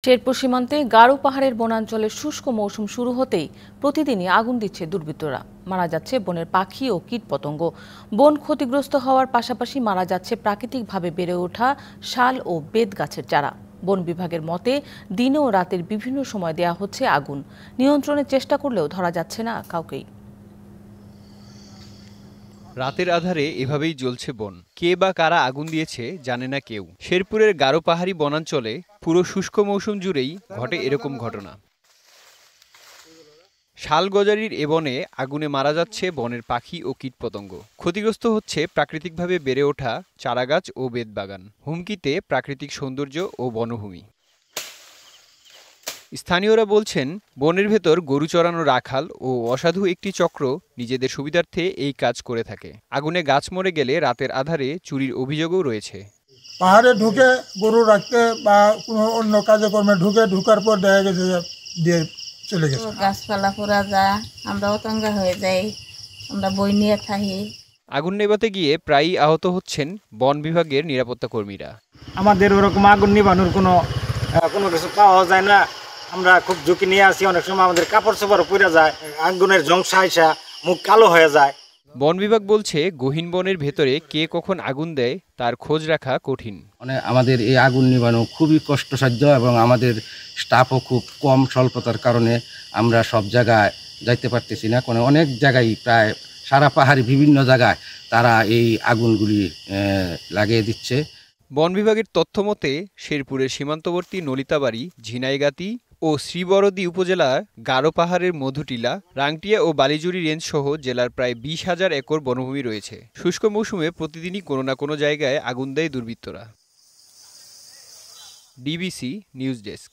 শেরপুর সীমান্তে গারো পাহাড়ের বনাঞ্চলে শুষ্ক মৌসুম শুরু হতেই প্রতিদিনই আগুন দিচ্ছে দুর্বৃত্তরা। মারা যাচ্ছে বনের পাখি ও কীটপতঙ্গ। বন ক্ষতিগ্রস্ত হওয়ার পাশাপাশি মারা যাচ্ছে প্রাকৃতিকভাবে বেড়ে ওঠা শাল ও বেত গাছের চারা। বন বিভাগের মতে দিনে ও রাতের বিভিন্ন সময় দেয়া হচ্ছে আগুন। নিয়ন্ত্রণের চেষ্টা করলেও ধরা যাচ্ছে না কাউকেই। রাতের আধারে এভাবেই জ্বলছে বন। কে বা কারা আগুন দিয়েছে জানে না কেউ। শেরপুরের গারো পাহাড়ি বনাঞ্চলে পুরো শুষ্ক মৌসুম জুড়েই ঘটে এরকম ঘটনা। শালগজারির এ বনে আগুনে মারা যাচ্ছে বনের পাখি ও কীটপতঙ্গ। ক্ষতিগ্রস্ত হচ্ছে প্রাকৃতিকভাবে বেড়ে ওঠা চারাগাছ ও বেতবাগান। হুমকিতে প্রাকৃতিক সৌন্দর্য ও বনভূমি। স্থানীয়রা বলছেন, বনের ভেতর গরু চরানো রাখাল ও অসাধু একটি চক্র নিজেদের সুবিধার্থে এই কাজ করে থাকে। আগুনে গাছ মরে গেলে রাতের আধারে চুরির অভিযোগও রয়েছে। পাহাড়ে ঢুকে গরু রাখতে বা কোনো অন্য কাজে কর্মে ঢুকার পর দেখা গেছে দিয়ে চলে গেছে। গাছপালা পোড়া যায়, আমরা অতঙ্গা হয়ে যাই, আমরা বই নিয়ে থাকি। আগুন নেভাতে গিয়ে প্রায়ই আহত হচ্ছেন বন বিভাগের নিরাপত্তা কর্মীরা। আমাদের ওরকম আগুন নিভানোর কোনো কিছু পাওয়া যায় না। আমরা খুব ঝুঁকি নিয়ে আসি। অনেক সময় আমাদের কাপড় চোপড় পুড়ে যায়, আগুনের ঝংসা আইসা মুখ কালো হয়ে যায়। বন বিভাগ বলছে, গহীন বনের ভেতরে কে কখন আগুন দেয় তার খোঁজ রাখা কঠিন। আমাদের এই আগুন নিভানো খুবই কষ্টসাধ্য এবং আমাদের স্টাফও খুব কম স্বল্পতার কারণে আমরা সব জায়গায় যাইতে পারতেছি না। অনেক জায়গায় প্রায় সারা পাহাড়ি বিভিন্ন জায়গায় তারা এই আগুনগুলি লাগিয়ে দিচ্ছে। বন বিভাগের তথ্য মতে শেরপুরের সীমান্তবর্তী নলিতাবাড়ি, ঝিনাইগাতি ও শ্রীবরদী উপজেলা গারো পাহাড়ের মধুটিলা, রাংটিয়া ও বালিজুরি রেঞ্জ সহ জেলার প্রায় 20,000 একর বনভূমি রয়েছে। শুষ্ক মৌসুমে প্রতিদিনই কোনো না কোনো জায়গায় আগুন দেয় দুর্বৃত্তরা। DBC news desk.